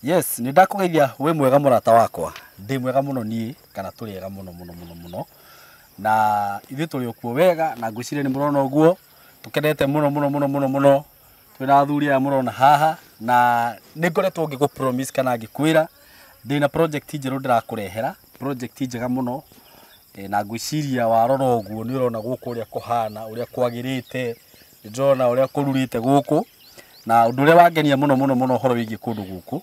Yes, ni ndakugeithia we mwega murata wakwa. Ndi mwega muno nie kana turi ega muno. Na ithu turi okuo wega na ngwicire ni murona uguo. Tukenete muno. Twina athuri aya murona haha na ningoretwo ngigu promise kana ngikwira ndina project njeru ndirakurehera, project njega muno. Na ngwiciria warora uguo ni urona guku uria kuhana, uria kwagirite, ndona uria kururite guku. Na undu uria wangenia muno horo wigi kundu guku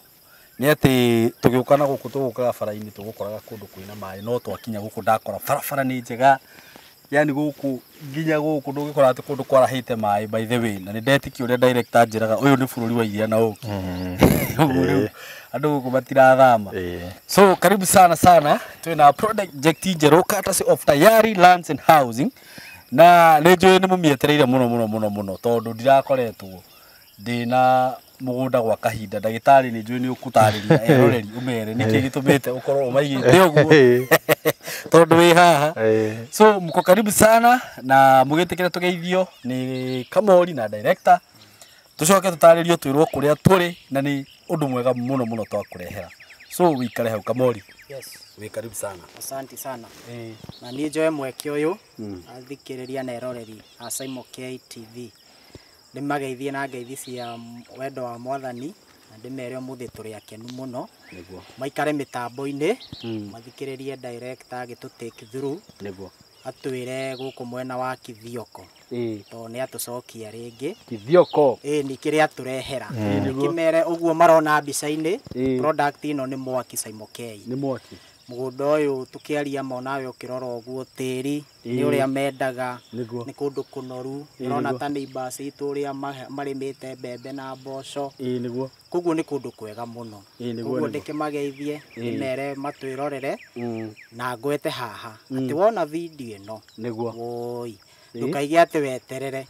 ni ati tugiukana guku tugukaga bara-ini tugukoraga kundu kwina mai no twakinya guku ndakora barabara ni njega, yani guku nginya guku ndugikora ati kundu kwarahite mai by the way. Na ni ndetiki uria director njiraga uyu ni bururi wa iria na uki andu guku matirathama. So karibu sana twina project njeru courtesy of Tayari Lands and Housing. Na lejo ni mumietereire muno tondu ndirakoretwo ndina mugunda gwa kahinda. Ndagitari ni njui ni ukutariria eroreri umere niki gitumite ukorwo umaigite uguo tondu wi haha. So mko karibu sana na mugitikire tugeithio ni Kamori na director. Tucoke tutaririo twirwo kuria turi na ni undu mwega muno twakurehera. So wikare hau Kamori. Yes. We karibu sana. Asante sana. Na ni njoe mweke uyu athikiriria na eroreri a Simon K TV. Ndimageithie na ngeithi cia wendo wa Mwathani na ndimere umuthi turi akenu muno. Niguo. Maikare mitambo-ini mathikiririe director gitu take through. Niguo. Atwire guku mwena wa Kithioko. To ni atucokia ringi. Kithioko. Ni kiria turehera. Nikimere uguo marona mbica-ini product ino ni mwaki Simon K. Ni mwaki. Mugunda uyu tukiaria monawe ukirora uguo tiri ni uria mendaga ni kundu kunoru urona ta neighbors itu uria marimite mbembe na mboco niguo kuguo ni kundu kwega muno kuguo ndikimageithie imere matwirorere na ngwete haha ati wona video ino niguo woi ndukaigia ati weterere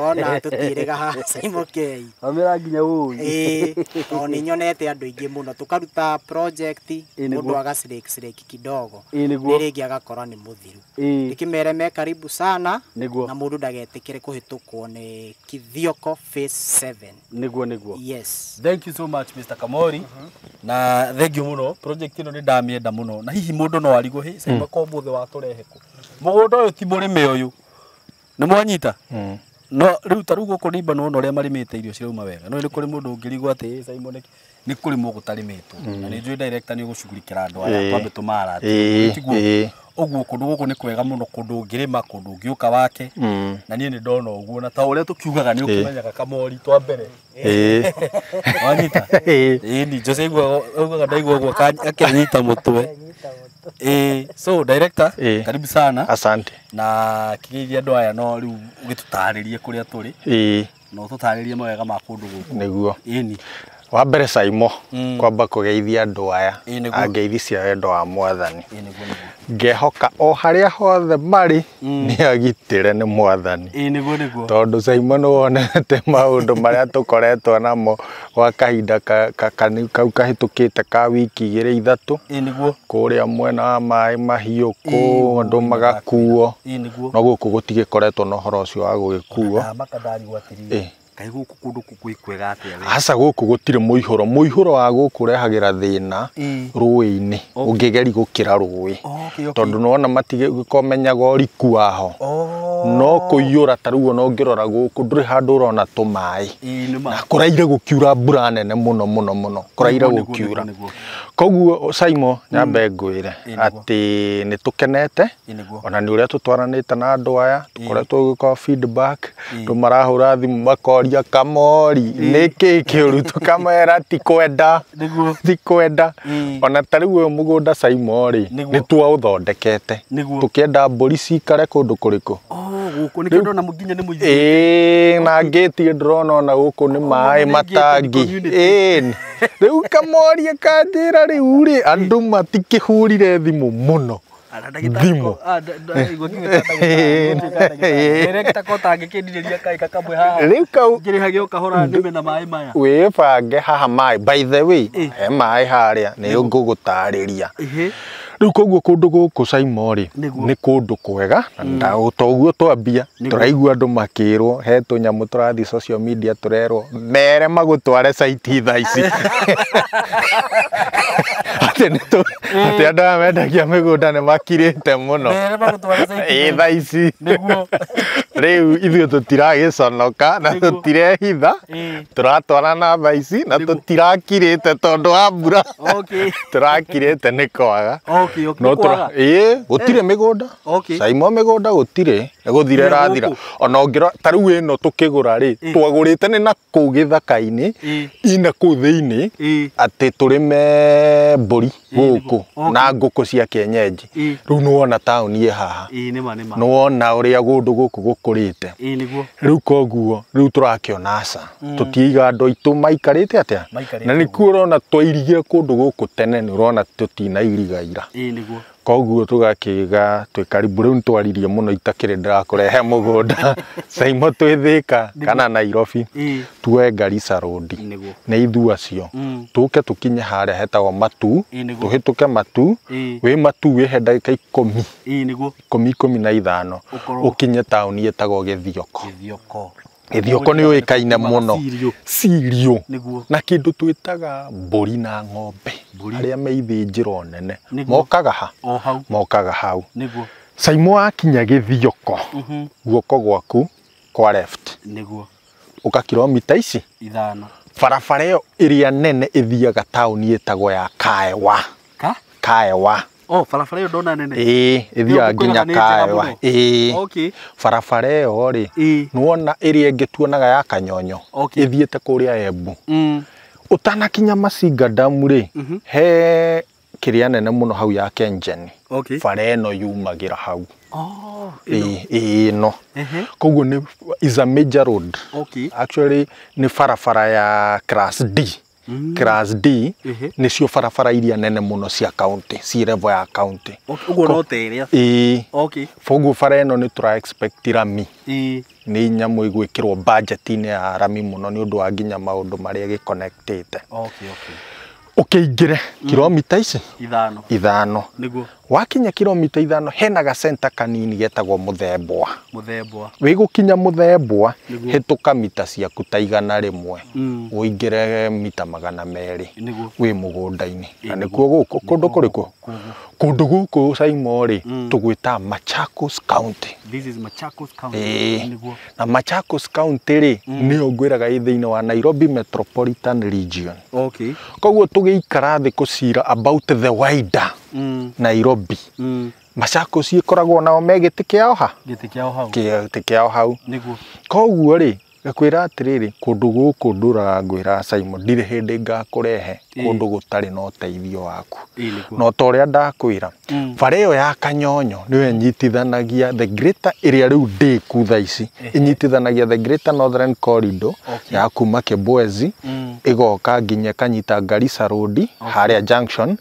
ona tutirega ha Simon K amira nginya woi oni nyonete andu ingi muno tukaruta project mundu agacireki kidogo niringi agakora ni muthiru ndikimere me karibu sana na mundu ndagetikire kuhitukwo ni Kithioko phase 7 niguo yes. Thank you so much Mr. Kamori. Na thank you muno project ino ni ndamienda muno na hihi mundu no arigo hi Simon ko muthe wa tureheku mugunda uyu ti murime uyu ni mwanyita no riu taru guku nimba no uria marimite irio cirauma wega no ni kuri mundu ungirigwo ati Simon ni kuri mugu tarimitwo na ni njui director ni ugucugurikira andu aya twambe tumara ati tiguo uguo kundu guku ni kwega muno kundu ungirima kundu ungiuka wake na nie ni ndona uguo na ta uria tukiugaga ni ukimenyaga Kamori twa mbere wanyita ni Jose ugaga ndaigwa uguo akanyita mutwe so director karibu sana. Asante. Na kigeithia andu aya no riu ugitutaririe kuria turi no tutaririe mawega ma kundu guku niguo ni wa mbere Saimo kwamba kugeithia andu aya angeithi cia wendo wa Mwathani ngehoka o haria hothe mari ni agitire ni Mwathani niguo tondu Saimo no wonete maundu maria tukoretwo namo gwa kahinda kau kahitukite ka wiki igiri ithatu niguo kuria mwena wa mai mahiu ku andu magakuo no guku gutigikoretwo no horo ucio wa gugikuo makadari gwatiri kai guku kundu kwega atia asa guku gutire muihuro wa guku rehagira thina ruini ungigeri gukira ruwi tondu nona matige gukomenyaga uriku waho no kuyura taruo no ngirora guku nduri handu urona tumai na kuraire gukiura mbura nene muno kuraire gukiura koguo Saimo nyambe ngwire ati ni tukenete ona ni uria tutwaranite na andu aya tukoretwo gukwa feedback tumarahura thimu makoria Kamori niki kiuru tukamera ti kwenda ona tariu uyu mugunda Saimo ri ni twa uthondekete tukienda mburi cikare kundu kuriku guku ni kendo na muginya ni muithi na ngeti ndrona ona guku ni mai matangi riu Kamori akandira riu ri andu matikihurire thimu muno thimu director ko tangikindiriria kai kakamwe haha riu kau ngirihage ukahora ndime na mai maya wibange haha mai by the way mai haria ni ngugutariria Riu koguo kundu guku Saimori ni kundu kwega na toguo twambia turaigua andu makirwo he tunyamu turathi social media turerwo mere magutware site thaa ici ati andu aya mendagia migunda ni makirite muno thaa ici riu ithuĩ tutiragiconoka na tutirehitha turatwarana thaa ici na tutirakirite tondu wa mbura turakirite ni kwaga no tura gutire migunda Saimo migunda gutire guthire rathira ona ongira tariu ino tukigura ri twagurite ni na kuu githaka-ini ina kuu thiini ati turime mburi guku na nguku cia kienyeji riu nuona tauni ye haha nuona uria gundu guku gukurite riu koguo riu turakiona aca tutiiga andu aitu maikarite atia na nikuo urona twairigire kundu guku tene ni urona tutinairigaira koguo tugakiga twi karibu riu ntwaririe muno itakire ndirakurehe mugunda Saimo twithika kana Nairobi tuwe Garissa Road ni ithu acio tuke tukinye haria hetagwo Matu tuhituke Matu wi Matu wi he ndagika 10 15 ukinye tauni yetagwo Githioko Githioko ni uikaine muno sirio na kindu twitaga mburi na ng'ombe aria meithĩnjĩro nene mokaga hau Saimo akinya Githioko guoko gwaku kwa left uka kilomita ici 5 barabara iyo iria nene ithiaga tauni yetagwo ya Kaewa barabara iyo ndona nene ithiaga nginya Kaewa barabara iyo ri nuona iria ingi tuonaga ya Kanyonyo ithiete kuria Embu utanakinya Masinga Dam ri he kiria nene muno hau ya Kengen bara ino yumagira hau no koguo ni is a major road actually ni barabara ya Class D nicio barabara iria nene muno cia county ci level ya county uguo no teria fogu bara ino ni tura expect rami ni nyamu igwikirwo budget-ini ya rami muno ni undu wa nginya maundu maria giconnectite ukiingire kilomita ici 5 niguo wakinya kilomita 5 hena ga center kanini getagwo Muthembwa wigukinya Muthembwa hituka mita ciaku ta 100 uingire mita 200 wi mugunda-ini na nikuo guku kundu kuriku kundu guku Saimo ri tugwita Machakos County. This is Machakos County na Machakos County ri ni ogwiraga ithiini wa Nairobi Metropolitan Region koguo tugiikara thi kucira about the wider Nairobi Machakos ikoragwo nao megiti kiao hau niguo koguo ri gakwira atiriri kundu guku nduraga ngwira Saimo ndire hindi ngakurehe kundu gutari no teithio waku no toria ndakwira bara iyo ya Kanyonyo niwe nyitithanagia the greater area riu ndiku thaa ici inyitithanagia the greater northern corridor ya kuma Kibwezi igoka nginya kanyita Garissa Road haria junction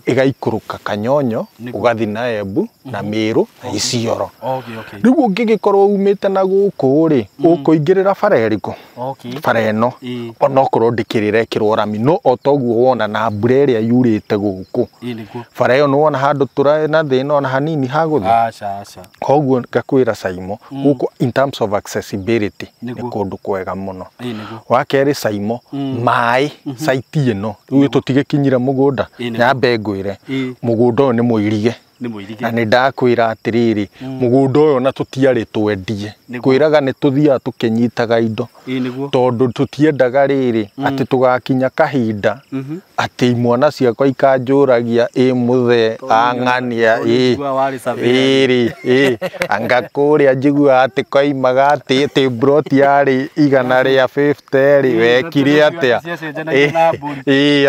igaikuruka Kanyonyo ugathi na Embu na Meru na Isiolo riu ungigikorwo umite na guku ri ukuingirira bara eriko bara ino onokorwo ndikirire kirwo rami no otoguo wona na mbura iria yurite guku bara iyo nuwona handu turae na thina ona hanini haguthi koguo ngakwira Saimo guku in terms of accessibility ni kundu kwega muno wakeri Saimo mai site ino riu tutigikinyira mugunda nyambe ngwire mugunda uyu ni muirige na ni ndakwira atiriri mugunda uyu na tutiari twendie kwiraga ni tuthia tukinyitaga indo tondu tutiendaga riri ati tugakinya kahinda ati imwana ciakwa ikanjuragia muthe ang'ania angakuria njigua ati koimaga ati broti yari 150 ri wekire atia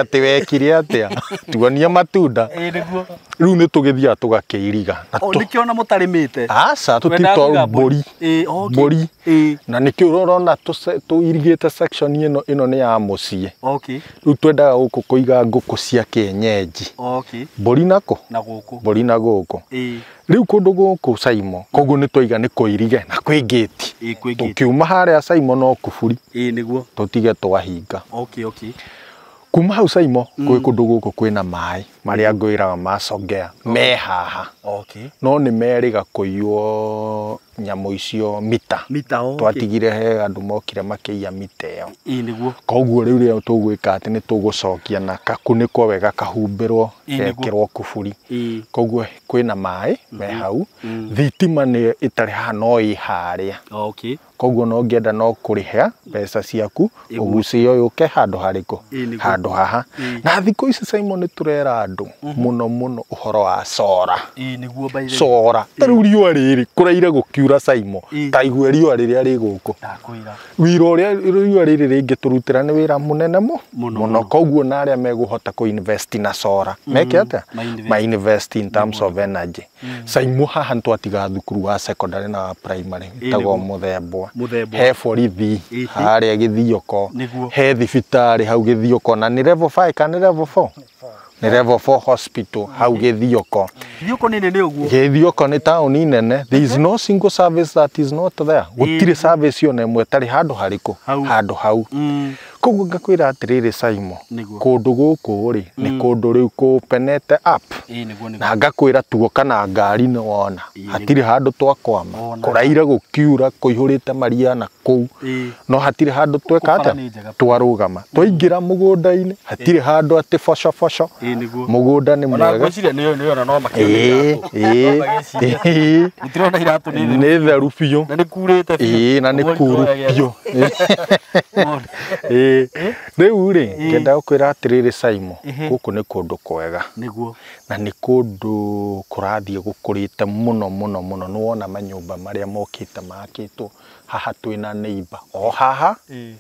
ati wekire atia tuonia matunda riu ni tugithia tugakiiriga nikiona mutarimite aca tutito mburi na nikio urona tuirigite section ino ni ya mucie riu twendaga guku kuiga nguku cia kienyeji mburi na guku riu kundu guku Saimo koguo ni twiga ni kuirige na kwi gate ukiuma haria Saimo no kuburi niguo tutige twahinga kuma hau Saimo kwĩ kũndũ gũkũ kwĩna maĩ marĩa ngwĩraga macongea me haha no nĩ merĩga kũiywo nyamũ icio mita twatigire he andũ mokire makĩiya mita ĩyo koguo rĩu rĩu tũgwĩka atĩ nĩ tũgũcokia na gakunĩkwo wega kahumbĩrwo gekĩrwo kuburi koguo kwĩna maĩ me hau thitima nĩ ĩtarĩ haha no ĩ harĩa koguo no ngĩenda no kũrĩha mbeca ciaku ũgucie ũyũ ke handũ harĩkũ handũ haha na thikũ ici Saimo nĩ tũrera andũ mũno ũhoro wa sora sora tarĩu riũa rĩrĩ kũraire gũkiura Saimo ta igwe riũa rĩrĩa rĩ gũkũ wĩra ũrĩa riũa rĩrĩ rĩngĩtũrutĩra nĩ wĩra mũnene mũno koguo na arĩa megũhota kũ-invest na sora meke atĩa ma invest in terms of energy Saimo haha twatiga thukuru wa secondary na wa primary tagwo Mũthembwa he borithi harĩa Gĩthioko he thibitarĩ hau Gĩthioko na nĩ level 5 kana level 4 nĩ level 4 hospital hau Gĩthioko Gĩthioko nĩ taũni nene there is no single service that is not there gũtirĩ service yone ĩmwe tarĩ handũ harĩkũ handũ hau koguo ngakwĩra atĩrĩrĩ Saimo kũndũ gũkũ rĩ nĩ kũndũ rĩu kũpenete up na ngakwĩra tuoka na ngari nĩ wona hatirĩ handũ twakwama kũraire gũkiura kũihũrĩte maria na kũu no hatirĩ handũ tweka atĩa twarũgama twaingĩra mũgũnda-inĩ hatirĩ handũ atĩ boco mũgũnda nĩ mwega nĩ theru biũ na nĩ kuru biũ rĩu rĩ ngenda gũkwĩra atĩrĩrĩ Saimo gũkũ nĩ kũndũ kwega na nĩ kũndũ kũrathiĩ gũkũrĩte mũno nĩ wona manyũmba marĩa mokĩte makĩtwo haha twĩna neighbor o haha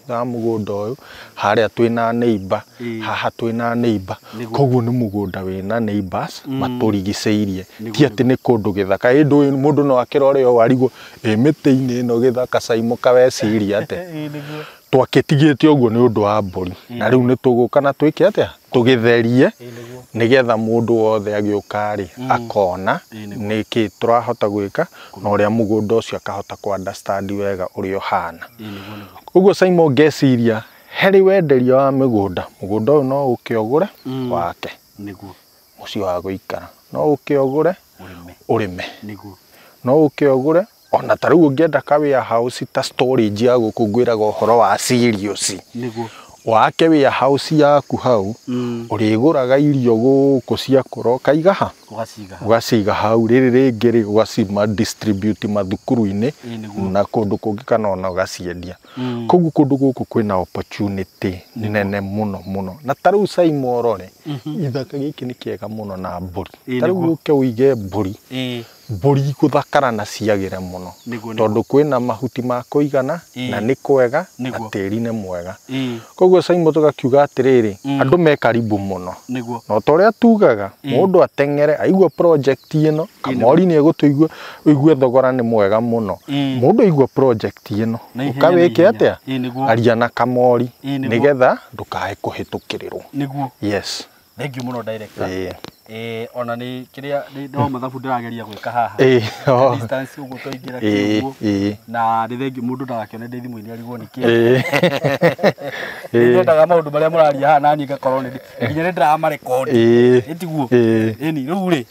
na mũgũnda ũyũ harĩa twĩna neighbor haha twĩna neighbor koguo nĩ mũgũnda wĩna neighbors matũrigicĩirie ti atĩ nĩ kũndũ gĩthaka ĩndũ mũndũ no akĩrore o arigwo mĩtĩ-inĩ ĩno gĩthaka Saimo kaweciria atĩ twakĩtigĩte ũguo nĩ ũndũ wa mbũri na rĩu nĩ tũgũka na twĩke atĩa tũgĩtherie nĩgetha mũndũ wothe agĩũka rĩ akona nĩkĩ tũrahota gwĩka na ũrĩa mũgũnda ũcio akahota ku understand wega ũrĩa ũhana ũguo Saimo ngeciria harĩ wenderia wa mũgũnda ũyũ no ũkĩogũre wake mũciĩ wa gũikara no ũkĩogũre ũrĩme no ũkĩogũre ona tarĩu ũngĩenda ka warehouse ta storage ya gũkũ ngwĩraga ũhoro wa cereals wake warehouse yaku hau ũrĩgũraga irio gũkũ ciakũra ũkaiga ha ũgaciga hau rĩrĩ rĩngĩ rĩ ũgacima distribute mathukuru-inĩ na kũndũ kũngĩ kana ona ũgaciendia koguo kũndũ gũkũ kwĩna opportunity nene mũno na tarĩu Saimo rore ithaka gĩkĩ nĩ kĩega mũno na mbũri tarĩu ũke ũige mbũri gũthakara na ciagĩre mũno tondũ kwĩna mahuti ma kũigana na nĩ kwega na tĩri nĩ mwega koguo Saimo tũgakiuga atĩrĩrĩ andũ me karibu mũno no torĩa tugaga mũndũ ateng'ere aigua project ĩno Kamori nĩ egũtũigua ũigue thogora nĩ mwega mũno mũndũ aigua project ĩno ũkawĩke atĩa aria na Kamori nĩgetha ndũkae kũhĩtũkĩrĩrwo yes thank you mũno director ona nĩ kĩrĩa no mathabu ndĩrageria gwĩka haha distance ũguo twaingĩra kĩguo na nĩ thengi mũndũ ndagakĩone ndĩ thimũ-inĩ arigwo nĩ kĩĩ nĩndaga maũndũ marĩa mũraria haha nani ngakorwo nginya nĩ ndĩramarekondi ĩtiguo ĩni rĩu rĩ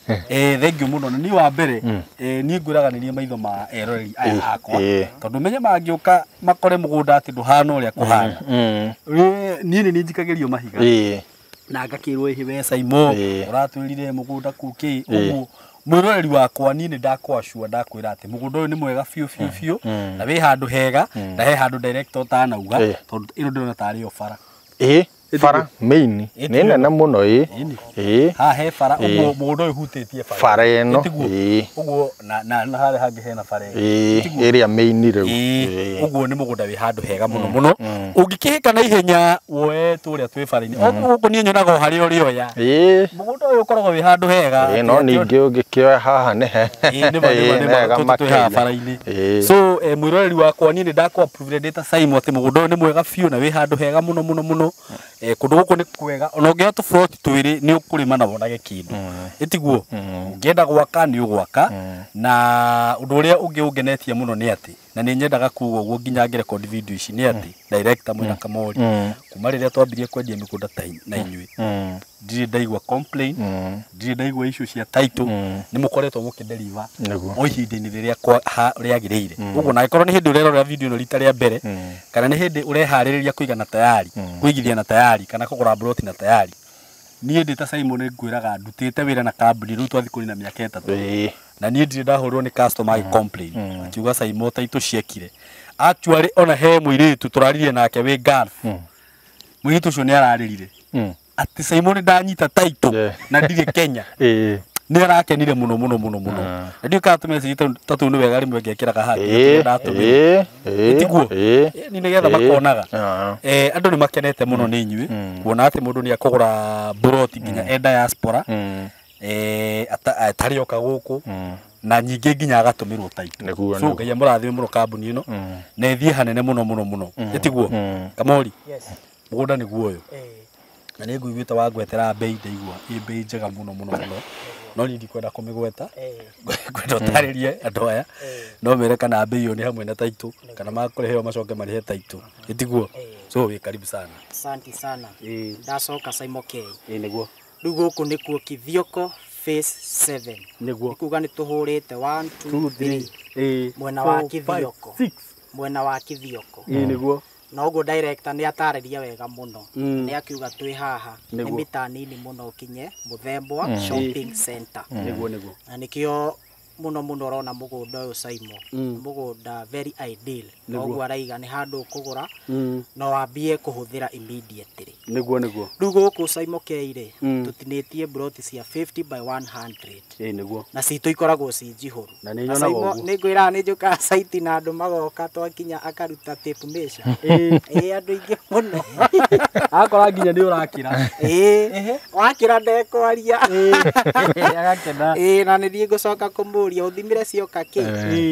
thank you mũno na niĩ wa mbere niĩ ngwĩraganĩria maitho ma eroreri aya akwa tondũ menye mangĩũka makore mũgũnda atĩ ndũhana ũrĩa kũhana niĩ nĩ njikagĩrio mahiga na ngakĩrwo ihiwe Saimo ũratwĩrire mũgũnda kuki ũguo mwĩroreri wakwa niĩ nĩ ndakwacua ndakwĩra atĩ mũgũnda ũyũ nĩ mwega biũ na wĩ handũ hega na he handũ director ũtanauga tondũ ĩno ndĩrona tarĩ o bara bara main nĩ nene mũno haha he bara ũguo mũgũnda ũyũ hutĩtie bara ĩno ũguo na harĩa hangĩ hena bara ĩrĩa main rĩu ũguo nĩ mũgũnda wĩ handũ hega mũno ũngĩkĩhĩka na ihenya woe tũrĩa twĩ bara-inĩ ũguo niĩ nyonaga harĩa ũrĩ oya mũgũnda ũyũ ũkoragwo wĩ handũ hega no ningĩ ũngĩkĩoya haha nĩ hega makĩria bara-inĩ so mwĩroreri wakwa niĩ nĩ ndakwa-approve ndĩta Saimo atĩ mũgũnda ũyũ nĩ mwega biũ na wĩ handũ hega mũno kũndũ gũkũ nĩ kwega ona ũngĩoya tũburoti twĩrĩ nĩ ũkũrĩma na wonage kĩndũ ĩtiguo ũngĩenda gwaka nĩ ũgwaka na ũndũ ũrĩa ũngĩ ũngenetie mũno nĩ atĩ na nĩ nyendaga kuuga ũguo nginya ngĩrekondi video ici nĩ atĩ director mwena Kamori kuma rĩrĩa twambirie kwendia mĩgũnda na inyuĩ ndirĩ ndaigua complain ndirĩ ndaigua issue cia title nĩ mũkoretwo mũkĩnderiva o ihinda-inĩ rĩrĩa rĩagĩrĩire ũguo na angĩkorwo nĩ hĩndĩ ũrerora video ĩno rita rĩa mbere kana nĩ hĩndĩ ũreharĩrĩria kũigana tayari kũigithia na tayari kana kũgũra plot na tayari niĩ ndĩ ta Simon ngwĩraga ndutĩte wĩra na kambuni rĩu twathi kũrĩ na mĩaka 3 na niĩ ndirĩ ndahũrwo nĩ customer ag complain akiuga Simon title ciekire actually ona he mũirĩtu tũraririe nake wĩ Gulf mũirĩtu ũcio nĩ ararĩrire atĩ Simon ndanyita title na ndirĩ Kenya nĩ arakenire mũno na ndio ka tumesi tatu nĩ wega rimwe ngekĩraga hati ndatumire tiguo ni nĩgetha makonaga andũ nĩ makenete mũno nĩ inyuĩ kuona atĩ mũndũ nĩ akũgũra broti nginya e diaspora atarĩ oka gũkũ na nyingĩ nginya agatũmĩrwo title so ngai mũrathime mũno kambuni ĩno na ĩthiĩ hanene mũno tiguo Kamori mũgũnda nĩguo ũyũ na nĩ ngũiguĩte wangwetera bei ndaigua ĩ bei njega mũno no ni ndikwenda kũmĩgweta kwenda ũtarĩrie andũ aya no mere kana bei ĩyo nĩ hamwe na title kana makũreheo macoke marĩhe title ĩtiguo so wĩ karibu sana asante sana ndacoka Simon K nĩguo rĩu gũkũ nĩkuo Kithioko phase 7 nĩguo kuga nĩ tũhũrĩte 1 2 3 mwena wa Kithioko 6 mwena wa Kithioko nĩguo na ũguo director nĩ atarĩria wega mũno nĩ akiuga twĩ haha nĩ mita nini mũno kinye Muthembwa shopping center nĩguo na nĩkĩo muno ũrona mũgũnda ũyũ Simon mũgũnda very ideal na ũguo araiga nĩ handũ kũgũra no wambie kũhũthĩra immediately nĩguo rĩu gũkũ Simon K tũtinĩtie broti cia 50 by 100 nĩguo na citũ ikoragwo ci njihũru na nĩ nyonaga ũguo nĩ ngwĩra nĩ njũka site na andũ magoka twakinya akaruta tape measure andũ ingĩ mũno akora nginya nĩ ũrakĩra wakĩra ndekwaria agakena na nĩ thiĩ ngũcoka kũmũria ũthimire cioka kĩ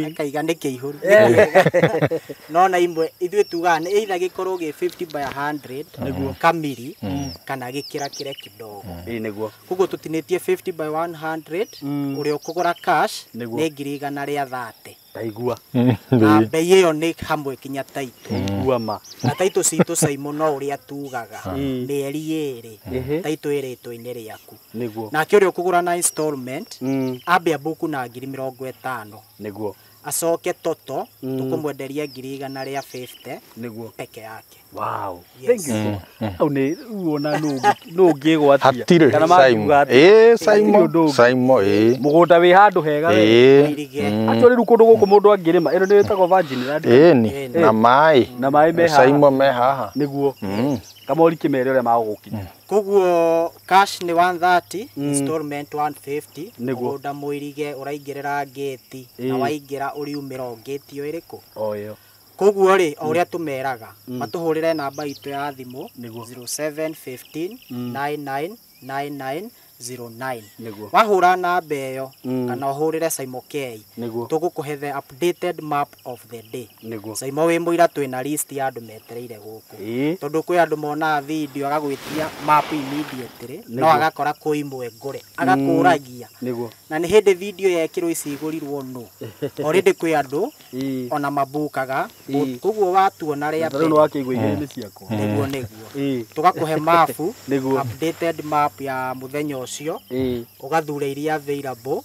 akaiga nĩ kĩihũru no na imwe ithuĩ tugaga nĩ either gĩkorwo gĩ 50 by 100 kamiri kana gĩkĩra kĩre kidogo nĩguo koguo tũtinĩtie 50 by 100 ũrĩa ũkũgũra cash nĩ 100 rĩa 30 ndaigua na bei ĩyo nĩ hamwe kinya title guama na title citũ Simon no ũrĩa tugaga mĩeri 2 title ĩrĩtwo-inĩ rĩaku nĩguo nake ũrĩa ũkũgũra na installment ambia buku na 50,000 nĩguo acoke toto tũkũmwenderia 100 rĩa 50 nĩguo peke yake wow thank you au nĩ uona no ngĩgwatia hatirĩ Simon mũgũnda wĩ handũ hega actually rĩu kũndũ gũkũ mũndũ angĩrĩma ĩno nĩ ĩtagwo virgin land na maĩ me haha Simon me haha nĩguo Kamori kĩmere ũrĩa magũgũkinya koguo cash nĩ 130 installment 150 mũgũnda mũirige ũraingĩrĩra gate na waingĩra ũriumĩra gate ĩyo ĩrĩkũ ĩyo koguo rĩ o ũrĩa tũmeraga matũhũrĩre namba itũ ya thimũ 0715 999909 wahũra namba ĩyo kana ũhũrĩre Simon K tũgũkũhe the updated map of the day Simon wĩ mũira twĩna list ya andũ metereire gũkũ tondũ kwĩ andũ monaga video agagwĩtia map immediately no agakora kwĩ imwe ngũre agakũragia na nĩ hĩndĩ video yekĩrwo ici igũrirwo no already kwĩ andũ ona mabukaga koguo watuona rĩa mbere nĩguo tũgakũhe map updated map ya mũthenya ũcio ũgathure iria available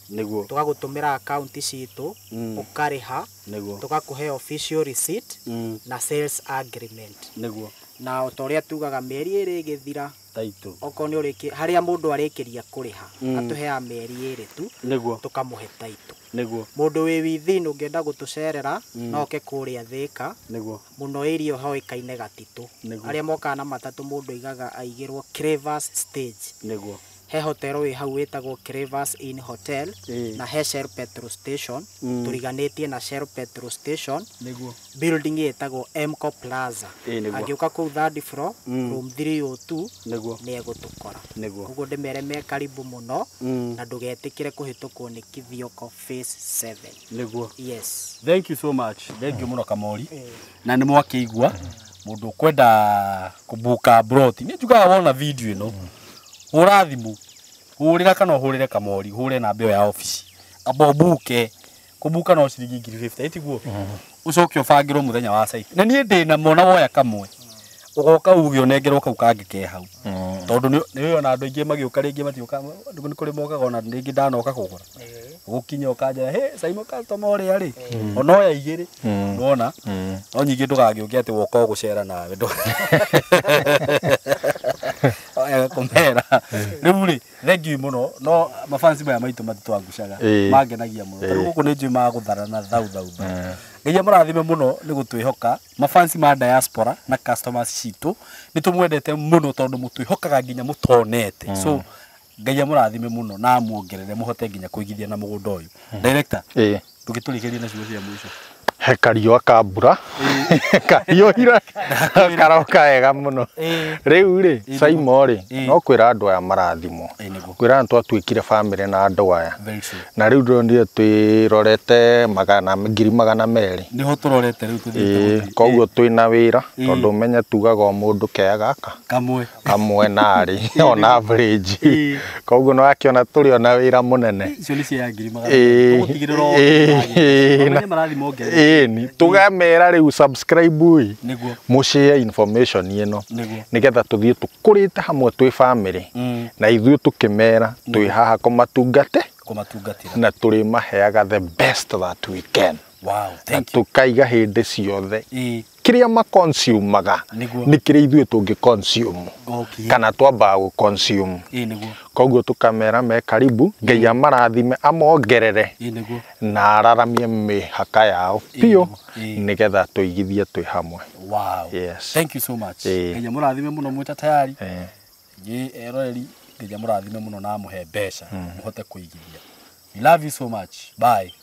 tũgagũtũmĩra account citũ ũkarĩha tũgakũhe official receipt na sales agreement na ũtorĩa tugaga mĩeri 2 ĩgĩthira okorwo nĩ ũrĩkĩ harĩa mũndũ arĩkĩria kũrĩha atũheaga mĩeri 2 tu tũkamũhe title mũndũ wĩ within ũngĩenda gũtũcerera no oke kũrĩa Thĩka mũno area hoĩkaine Gatitũ arĩa mokaga na matatũ mũndũ aigaga aigĩrwo Crevas stage he hotel wĩ hau wĩtagwo Crevas Inn Hotel na he Shell petrol station tũriganĩtie na Shell petrol station building ĩtagwo Emco Plaza angĩũka kũu 3rd floor room 302 nĩ egũtũkora ũguo ndĩmere me karibu mũno na ndũgetĩkĩre kũhĩtũkwo nĩ Kithioko phase 7 yes thank you so much thank you mũno Kamori na nĩ mwakĩigua mũndũ kwenda kũbuka broti nĩ njugaga wona video ĩno hũra thimũ hũrĩra kana hũrĩre Kamori hũre namba ĩyo ya office abo buke kũbuka no ciringi 50 tiguo ucoke ubangirwo muthenya wa cycle na nie ndina mona woya kamwe ugoka uge onengerwo kau kangike hau tondu ni ona andu ingi magiuka ringi matiuka ni kuri mokaga ona ringi ndanoka kugura gukinya ukanja he Simon customer uri ari ona oya igiri nona no nyingi ndugagiuke ati woka gucera nawe ndu kumera riu thank you muno no mafansi maya maitu matitwangucaga mangenagia muno tari guku ni njui maguthara na thau Ngai murathime muno ni gutwihoka mafansi ma diaspora na customers citu ni tumwendete muno tondu mutwihokaga nginya mutonete so Ngai murathime muno na muongerere muhote nginya kuigithia na mugunda uyu director tugiturikiria na ciugo cia mwisho he kario akambura kario ira karoka wega muno riu ri Simon ri no kwira andu aya marathimo kwira andu atwikire family na andu aya na riu ndonire twirorete ngiri magana meri niho turorete riu tuthite koguo twina wira tondu menya tugaga mundu kea gaka kamwe nari on average koguo no akiona turi ona wira munene icio ni cia ngiri magana tugutigirira marathimo ni tugamera riu subscribe niguo mushare information ino nigetha tuthie tukurite hamwe twi family na ithuĩ tukimera twi haha kumatungatira na turi maheaga the best that we can. Wow, thank you. Tukaiga hindi ciothe kiria ma consumaga ni kiria ithuĩ tungi consume kana twamba gu consume koguo tukamera me karibu Ngai amarathime amongerere na araramie mihaka yao pio nigetha tuigithie twi hamwe. Wow, yes, thank you so much. Ngai amurathime muno mwita tayari ngi eroreri Ngai amurathime muno na muhe mbeca muhote kuigithia. We love you so much. Bye.